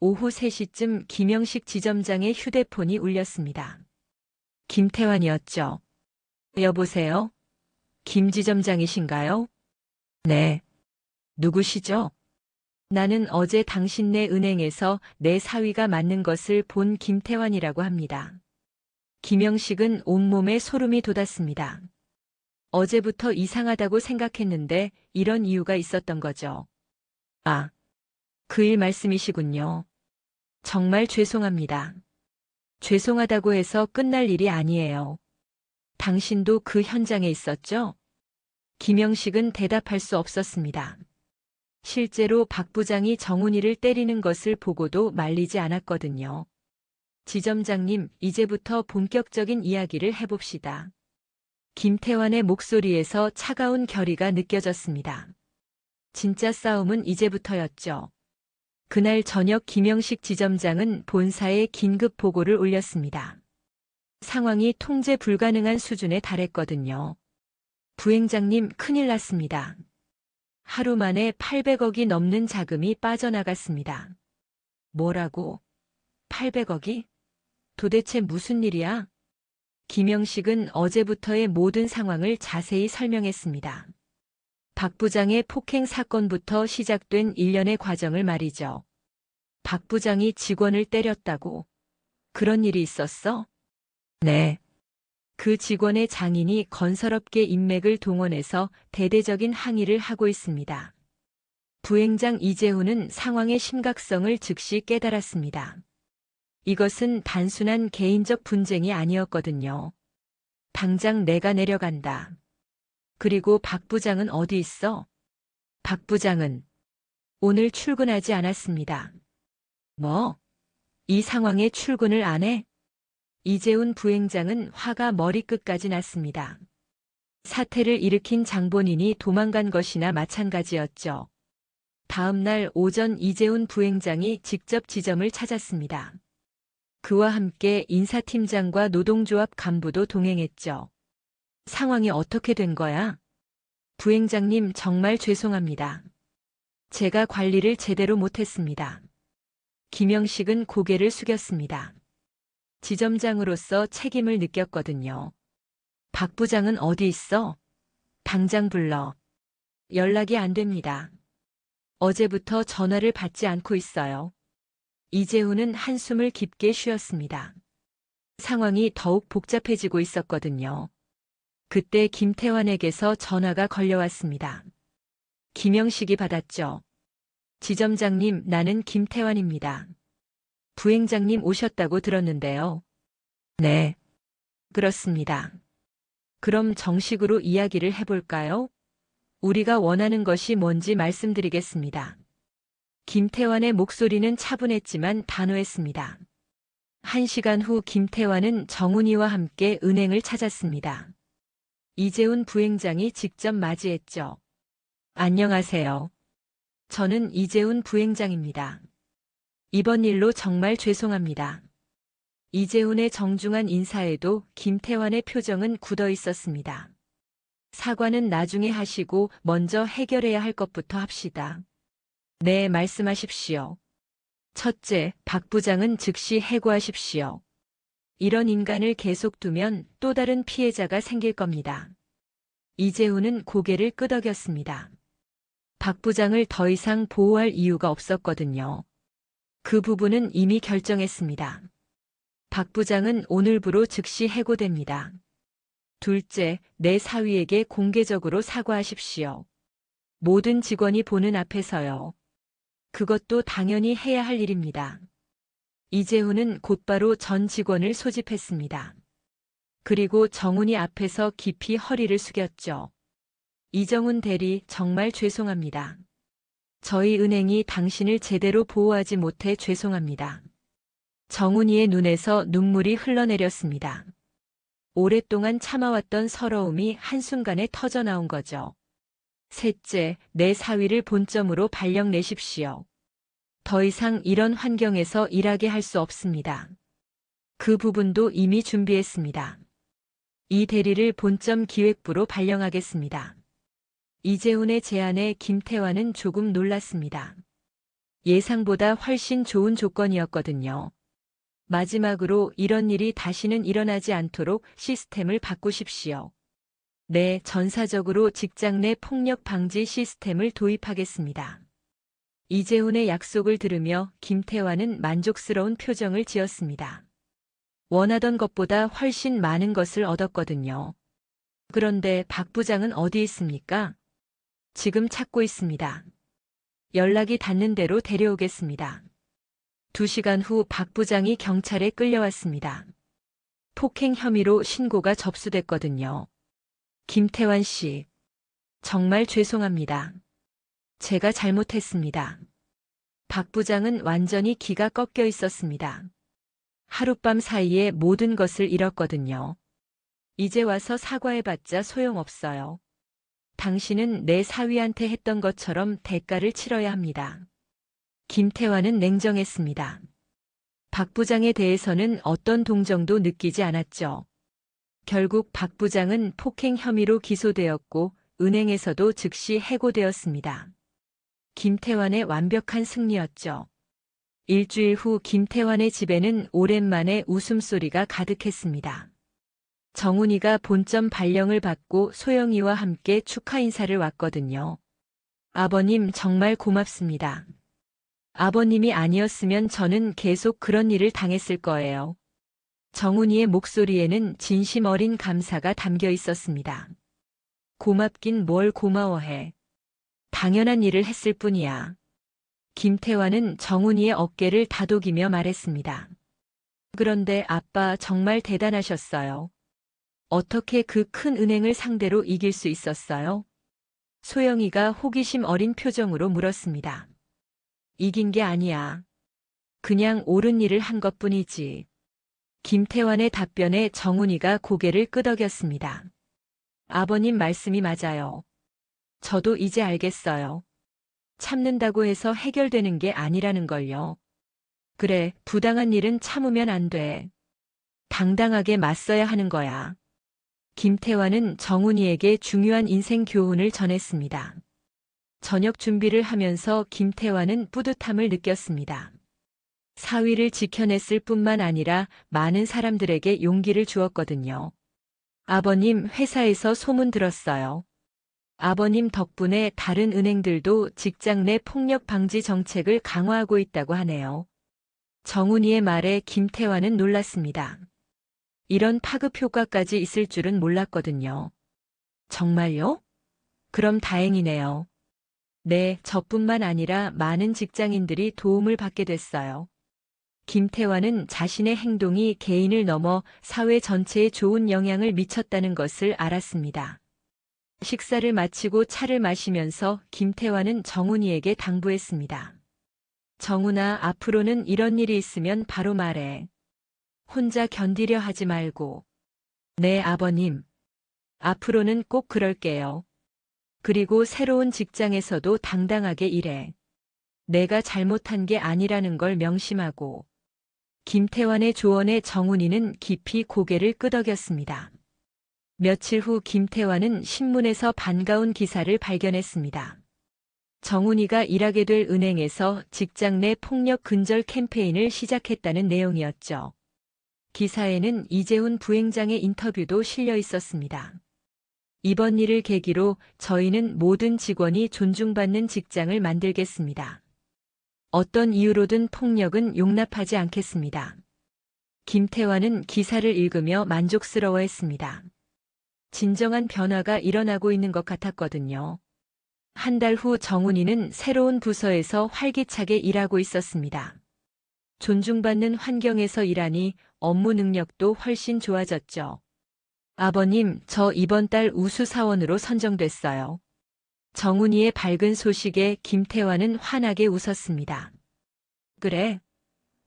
오후 3시쯤 김영식 지점장의 휴대폰이 울렸습니다. 김태환이었죠. 여보세요? 김 지점장이신가요? 네. 누구시죠? 나는 어제 당신네 은행에서 내 사위가 맞는 것을 본 김태환이라고 합니다. 김영식은 온몸에 소름이 돋았습니다. 어제부터 이상하다고 생각했는데 이런 이유가 있었던 거죠. 아, 그 일 말씀이시군요. 정말 죄송합니다. 죄송하다고 해서 끝날 일이 아니에요. 당신도 그 현장에 있었죠? 김영식은 대답할 수 없었습니다. 실제로 박 부장이 정훈이를 때리는 것을 보고도 말리지 않았거든요. 지점장님, 이제부터 본격적인 이야기를 해봅시다. 김태환의 목소리에서 차가운 결의가 느껴졌습니다. 진짜 싸움은 이제부터였죠. 그날 저녁 김영식 지점장은 본사에 긴급 보고를 올렸습니다. 상황이 통제 불가능한 수준에 달했거든요. 부행장님, 큰일 났습니다. 하루 만에 800억이 넘는 자금이 빠져나갔습니다. 뭐라고? 800억이? 도대체 무슨 일이야? 김영식은 어제부터의 모든 상황을 자세히 설명했습니다. 박 부장의 폭행 사건부터 시작된 일련의 과정을 말이죠. 박 부장이 직원을 때렸다고. 그런 일이 있었어? 네. 그 직원의 장인이 건설업계 인맥을 동원해서 대대적인 항의를 하고 있습니다. 부행장 이재훈은 상황의 심각성을 즉시 깨달았습니다. 이것은 단순한 개인적 분쟁이 아니었거든요. 당장 내가 내려간다. 그리고 박 부장은 어디 있어? 박 부장은 오늘 출근하지 않았습니다. 뭐? 이 상황에 출근을 안 해? 이재훈 부행장은 화가 머리끝까지 났습니다. 사태를 일으킨 장본인이 도망간 것이나 마찬가지였죠. 다음 날 오전 이재훈 부행장이 직접 지점을 찾았습니다. 그와 함께 인사팀장과 노동조합 간부도 동행했죠. 상황이 어떻게 된 거야? 부행장님, 정말 죄송합니다. 제가 관리를 제대로 못했습니다. 김영식은 고개를 숙였습니다. 지점장으로서 책임을 느꼈거든요. 박 부장은 어디 있어? 당장 불러. 연락이 안 됩니다. 어제부터 전화를 받지 않고 있어요. 이재훈은 한숨을 깊게 쉬었습니다. 상황이 더욱 복잡해지고 있었거든요. 그때 김태환에게서 전화가 걸려왔습니다. 김영식이 받았죠. 지점장님, 나는 김태환입니다. 부행장님 오셨다고 들었는데요. 네, 그렇습니다. 그럼 정식으로 이야기를 해볼까요? 우리가 원하는 것이 뭔지 말씀드리겠습니다. 김태환의 목소리는 차분했지만 단호했습니다. 1시간 후 김태환은 정훈이와 함께 은행을 찾았습니다. 이재훈 부행장이 직접 맞이했죠. 안녕하세요. 저는 이재훈 부행장입니다. 이번 일로 정말 죄송합니다. 이재훈의 정중한 인사에도 김태환의 표정은 굳어 있었습니다. 사과는 나중에 하시고 먼저 해결해야 할 것부터 합시다. 네, 말씀하십시오. 첫째, 박 부장은 즉시 해고하십시오. 이런 인간을 계속 두면 또 다른 피해자가 생길 겁니다. 이재훈은 고개를 끄덕였습니다. 박 부장을 더 이상 보호할 이유가 없었거든요. 그 부분은 이미 결정했습니다. 박 부장은 오늘부로 즉시 해고됩니다. 둘째, 내 사위에게 공개적으로 사과하십시오. 모든 직원이 보는 앞에서요. 그것도 당연히 해야 할 일입니다. 이재훈은 곧바로 전 직원을 소집했습니다. 그리고 정훈이 앞에서 깊이 허리를 숙였죠. 이정훈 대리, 정말 죄송합니다. 저희 은행이 당신을 제대로 보호하지 못해 죄송합니다. 정훈이의 눈에서 눈물이 흘러내렸습니다. 오랫동안 참아왔던 서러움이 한순간에 터져나온 거죠. 셋째, 내 사위를 본점으로 발령 내십시오. 더 이상 이런 환경에서 일하게 할 수 없습니다. 그 부분도 이미 준비했습니다. 이 대리를 본점 기획부로 발령하겠습니다. 이재훈의 제안에 김태환은 조금 놀랐습니다. 예상보다 훨씬 좋은 조건이었거든요. 마지막으로 이런 일이 다시는 일어나지 않도록 시스템을 바꾸십시오. 네, 전사적으로 직장 내 폭력 방지 시스템을 도입하겠습니다. 이재훈의 약속을 들으며 김태환은 만족스러운 표정을 지었습니다. 원하던 것보다 훨씬 많은 것을 얻었거든요. 그런데 박 부장은 어디 있습니까? 지금 찾고 있습니다. 연락이 닿는 대로 데려오겠습니다. 2시간 후 박 부장이 경찰에 끌려왔습니다. 폭행 혐의로 신고가 접수됐거든요. 김태환 씨, 정말 죄송합니다. 제가 잘못했습니다. 박 부장은 완전히 기가 꺾여 있었습니다. 하룻밤 사이에 모든 것을 잃었거든요. 이제 와서 사과해봤자 소용없어요. 당신은 내 사위한테 했던 것처럼 대가를 치러야 합니다. 김태환은 냉정했습니다. 박 부장에 대해서는 어떤 동정도 느끼지 않았죠. 결국 박 부장은 폭행 혐의로 기소되었고 은행에서도 즉시 해고되었습니다. 김태환의 완벽한 승리였죠. 일주일 후 김태환의 집에는 오랜만에 웃음소리가 가득했습니다. 정훈이가 본점 발령을 받고 소영이와 함께 축하 인사를 왔거든요. 아버님 정말 고맙습니다. 아버님이 아니었으면 저는 계속 그런 일을 당했을 거예요. 정훈이의 목소리에는 진심 어린 감사가 담겨 있었습니다. 고맙긴 뭘 고마워해. 당연한 일을 했을 뿐이야. 김태환은 정훈이의 어깨를 다독이며 말했습니다. 그런데 아빠 정말 대단하셨어요. 어떻게 그 큰 은행을 상대로 이길 수 있었어요? 소영이가 호기심 어린 표정으로 물었습니다. 이긴 게 아니야. 그냥 옳은 일을 한 것뿐이지. 김태환의 답변에 정훈이가 고개를 끄덕였습니다. 아버님 말씀이 맞아요. 저도 이제 알겠어요. 참는다고 해서 해결되는 게 아니라는 걸요. 그래, 부당한 일은 참으면 안 돼. 당당하게 맞서야 하는 거야. 김태환은 정훈이에게 중요한 인생 교훈을 전했습니다. 저녁 준비를 하면서 김태환은 뿌듯함을 느꼈습니다. 사위를 지켜냈을 뿐만 아니라 많은 사람들에게 용기를 주었거든요. 아버님, 회사에서 소문 들었어요. 아버님 덕분에 다른 은행들도 직장 내 폭력 방지 정책을 강화하고 있다고 하네요. 정훈이의 말에 김태환은 놀랐습니다. 이런 파급 효과까지 있을 줄은 몰랐거든요. 정말요? 그럼 다행이네요. 네, 저뿐만 아니라 많은 직장인들이 도움을 받게 됐어요. 김태환은 자신의 행동이 개인을 넘어 사회 전체에 좋은 영향을 미쳤다는 것을 알았습니다. 식사를 마치고 차를 마시면서 김태환은 정훈이에게 당부했습니다. 정훈아, 앞으로는 이런 일이 있으면 바로 말해. 혼자 견디려 하지 말고. 네, 아버님. 앞으로는 꼭 그럴게요. 그리고 새로운 직장에서도 당당하게 일해. 내가 잘못한 게 아니라는 걸 명심하고. 김태환의 조언에 정훈이는 깊이 고개를 끄덕였습니다. 며칠 후 김태환은 신문에서 반가운 기사를 발견했습니다. 정훈이가 일하게 될 은행에서 직장 내 폭력 근절 캠페인을 시작했다는 내용이었죠. 기사에는 이재훈 부행장의 인터뷰도 실려 있었습니다. 이번 일을 계기로 저희는 모든 직원이 존중받는 직장을 만들겠습니다. 어떤 이유로든 폭력은 용납하지 않겠습니다. 김태환은 기사를 읽으며 만족스러워했습니다. 진정한 변화가 일어나고 있는 것 같았거든요. 한 달 후 정훈이는 새로운 부서에서 활기차게 일하고 있었습니다. 존중받는 환경에서 일하니 업무 능력도 훨씬 좋아졌죠. 아버님, 저 이번 달 우수 사원으로 선정됐어요. 정훈이의 밝은 소식에 김태환은 환하게 웃었습니다. 그래,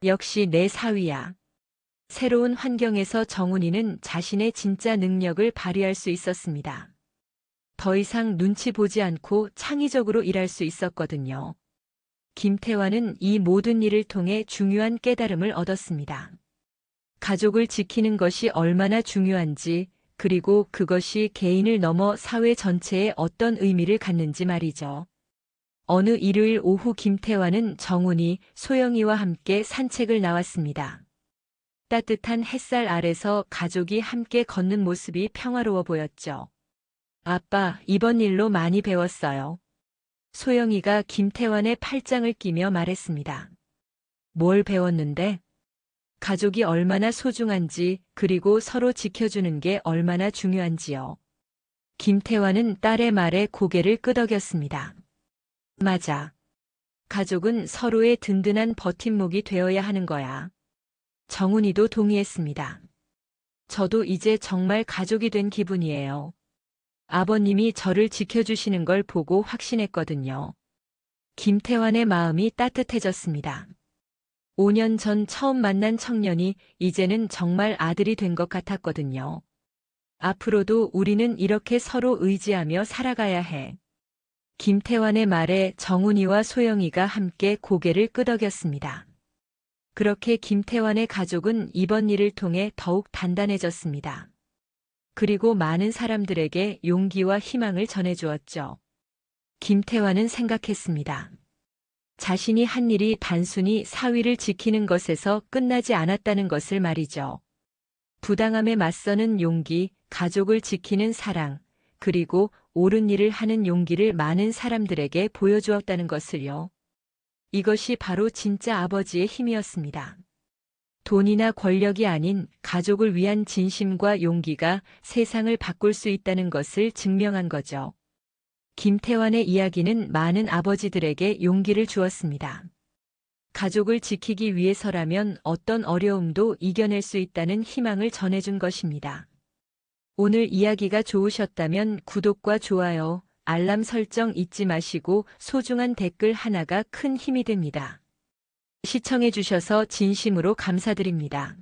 역시 내 사위야. 새로운 환경에서 정훈이는 자신의 진짜 능력을 발휘할 수 있었습니다. 더 이상 눈치 보지 않고 창의적으로 일할 수 있었거든요. 김태환은 이 모든 일을 통해 중요한 깨달음을 얻었습니다. 가족을 지키는 것이 얼마나 중요한지, 그리고 그것이 개인을 넘어 사회 전체에 어떤 의미를 갖는지 말이죠. 어느 일요일 오후 김태환은 정훈이, 소영이와 함께 산책을 나왔습니다. 따뜻한 햇살 아래서 가족이 함께 걷는 모습이 평화로워 보였죠. 아빠, 이번 일로 많이 배웠어요. 소영이가 김태환의 팔짱을 끼며 말했습니다. 뭘 배웠는데? 가족이 얼마나 소중한지, 그리고 서로 지켜주는 게 얼마나 중요한지요. 김태환은 딸의 말에 고개를 끄덕였습니다. 맞아. 가족은 서로의 든든한 버팀목이 되어야 하는 거야. 정훈이도 동의했습니다. 저도 이제 정말 가족이 된 기분이에요. 아버님이 저를 지켜주시는 걸 보고 확신했거든요. 김태환의 마음이 따뜻해졌습니다. 5년 전 처음 만난 청년이 이제는 정말 아들이 된 것 같았거든요. 앞으로도 우리는 이렇게 서로 의지하며 살아가야 해. 김태환의 말에 정훈이와 소영이가 함께 고개를 끄덕였습니다. 그렇게 김태환의 가족은 이번 일을 통해 더욱 단단해졌습니다. 그리고 많은 사람들에게 용기와 희망을 전해주었죠. 김태환은 생각했습니다. 자신이 한 일이 단순히 사위를 지키는 것에서 끝나지 않았다는 것을 말이죠. 부당함에 맞서는 용기, 가족을 지키는 사랑, 그리고 옳은 일을 하는 용기를 많은 사람들에게 보여주었다는 것을요. 이것이 바로 진짜 아버지의 힘이었습니다. 돈이나 권력이 아닌 가족을 위한 진심과 용기가 세상을 바꿀 수 있다는 것을 증명한 거죠. 김태환의 이야기는 많은 아버지들에게 용기를 주었습니다. 가족을 지키기 위해서라면 어떤 어려움도 이겨낼 수 있다는 희망을 전해준 것입니다. 오늘 이야기가 좋으셨다면 구독과 좋아요, 알람 설정 잊지 마시고 소중한 댓글 하나가 큰 힘이 됩니다. 시청해주셔서 진심으로 감사드립니다.